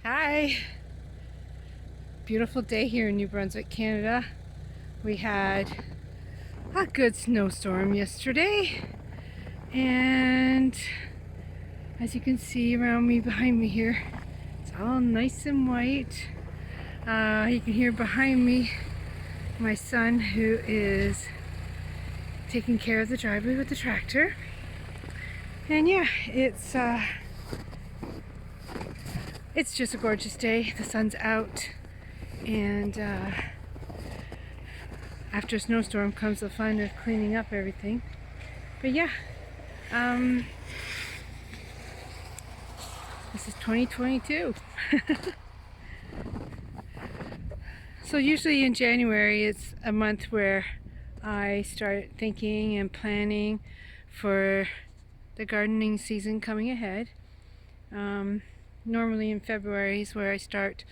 Hi! Beautiful day here in New Brunswick, Canada. We had a good snowstorm yesterday, and as you can see around me, behind me here, it's all nice and white. You can hear behind me my son, who is taking care of the driveway with the tractor. And yeah, it's just a gorgeous day. The sun's out, and after a snowstorm comes the fun of cleaning up everything. But yeah, this is 2022. So usually in January, it's a month where I start thinking and planning for the gardening season coming ahead. Normally in February is where I start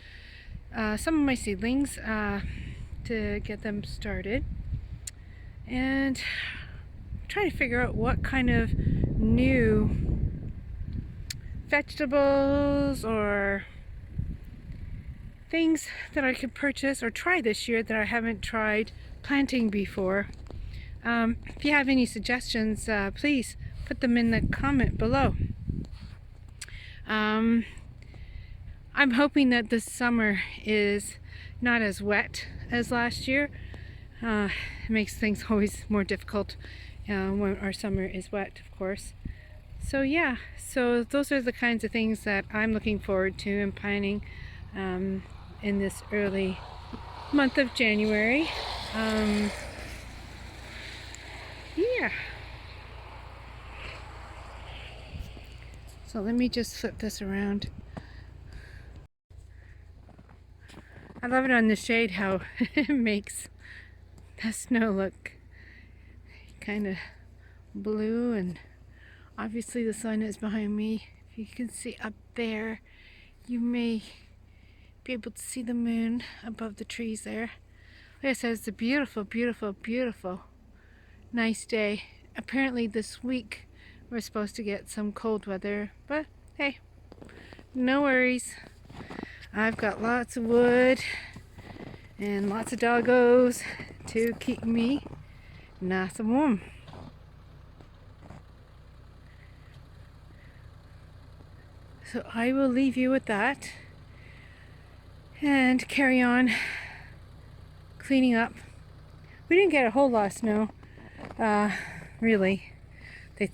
some of my seedlings to get them started, and trying to figure out what kind of new vegetables or things that I could purchase or try this year that I haven't tried planting before. If you have any suggestions, please put them in the comment below. I'm hoping that this summer is not as wet as last year. It makes things always more difficult when our summer is wet, of course. So yeah, so those are the kinds of things that I'm looking forward to and planning in this early month of January. Yeah. So let me just flip this around. I love it on the shade how it makes the snow look kind of blue, and obviously the sun is behind me. If you can see up there, you may be able to see the moon above the trees there. Like I said, it's a beautiful, beautiful, beautiful, nice day. Apparently this week we're supposed to get some cold weather, but hey, no worries. I've got lots of wood and lots of doggos to keep me nice and warm. So I will leave you with that and carry on cleaning up. We didn't get a whole lot of snow, really. They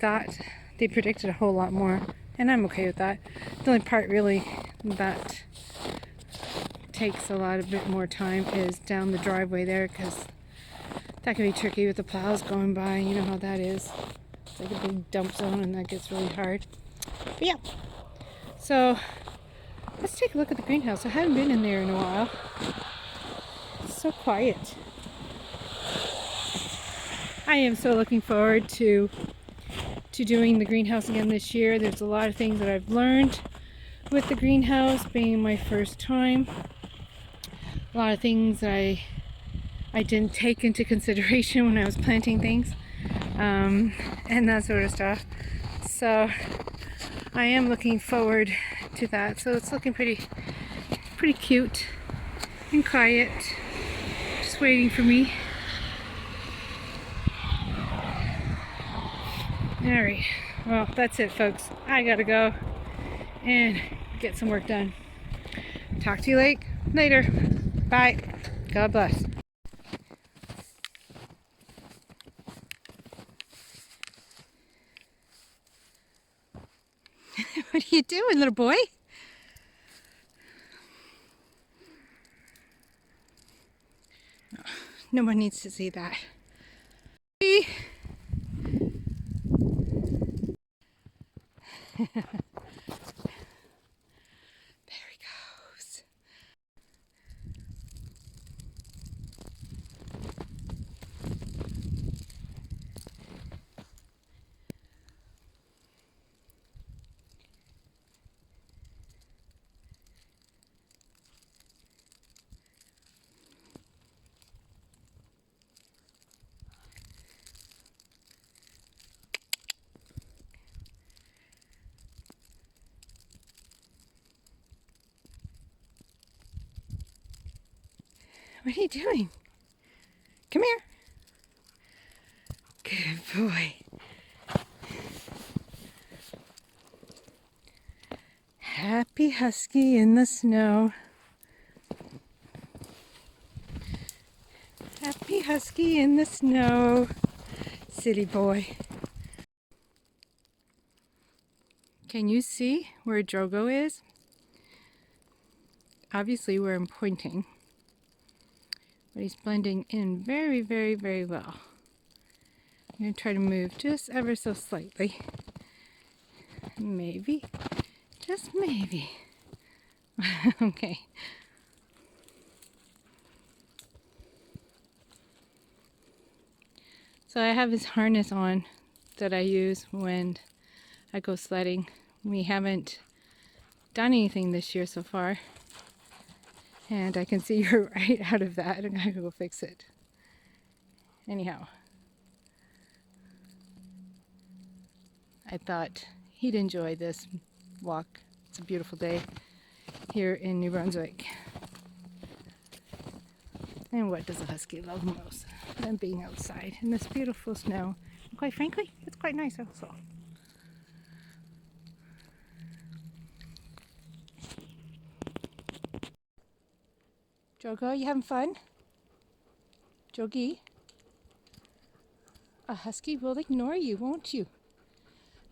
predicted a whole lot more, and I'm okay with that. The only part really that takes a bit more time is down the driveway there, because that can be tricky with the plows going by. You know how that is. It's like a big dump zone, and that gets really hard. But yeah, so let's take a look at the greenhouse. I haven't been in there in a while. It's so quiet. I am so looking forward to doing the greenhouse again this year. There's a lot of things that I've learned with the greenhouse, being my first time. A lot of things I didn't take into consideration when I was planting things, and that sort of stuff. So I am looking forward to that. So it's looking pretty cute and quiet, just waiting for me. Alright, well, that's it, folks. I gotta go and get some work done. Talk to you later. Bye. God bless. What are you doing, little boy? No one needs to see that. There he goes. What are you doing? Come here. Good boy. Happy husky in the snow. Happy husky in the snow. Silly boy. Can you see where Drogo is? Obviously where I'm pointing. But he's blending in very, very, very well. I'm going to try to move just ever so slightly. Maybe. Just maybe. Okay. So I have this harness on that I use when I go sledding. We haven't done anything this year so far. And I can see you're right out of that. I'm gonna go fix it. Anyhow. I thought he'd enjoy this walk. It's a beautiful day here in New Brunswick. And what does a husky love most than being outside in this beautiful snow? And quite frankly, it's quite nice also. Drogo, you having fun? Drogi? A husky will ignore you, won't you?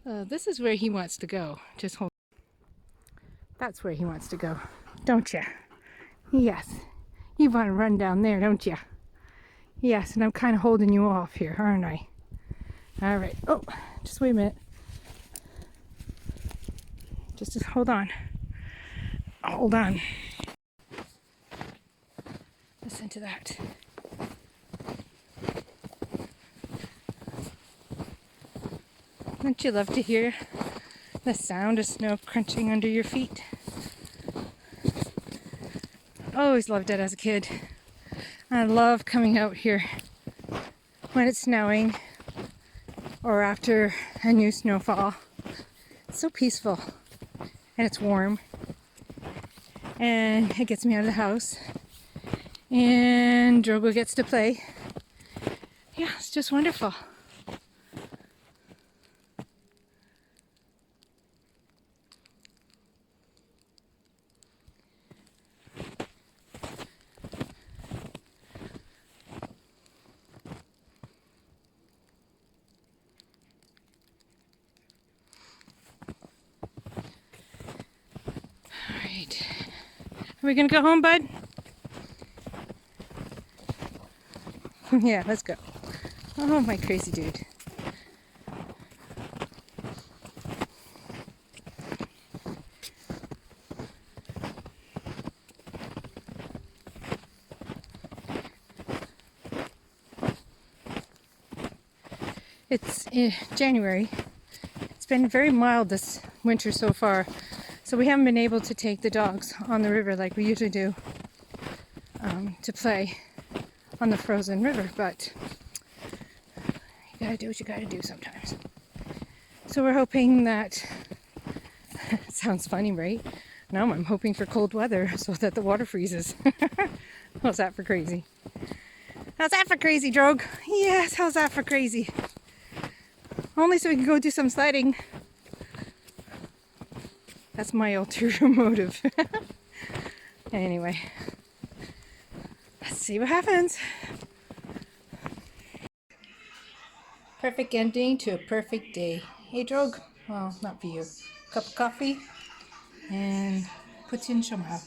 This is where he wants to go. Just hold. That's where he wants to go, don't you? Yes. You want to run down there, don't you? Yes, and I'm kind of holding you off here, aren't I? All right. Oh, just wait a minute. Just hold on. Hold on. Listen to that. Wouldn't you love to hear the sound of snow crunching under your feet? Always loved it as a kid. I love coming out here when it's snowing or after a new snowfall. It's so peaceful and it's warm and it gets me out of the house and Drogo gets to play. Yeah, it's just wonderful. Are we gonna go home, bud? Yeah, let's go. Oh, my crazy dude. It's January. It's been very mild this winter so far. So we haven't been able to take the dogs on the river like we usually do to play on the frozen river, but you gotta do what you gotta do sometimes. So we're hoping that, it sounds funny, right? No, I'm hoping for cold weather so that the water freezes. How's that for crazy? How's that for crazy, Drogo? Yes, how's that for crazy? Only so we can go do some sledding. That's my ulterior motive. Anyway, let's see what happens. Perfect ending to a perfect day. Hey, Drogo. Well, not for you. Cup of coffee and Pudding Chomeur.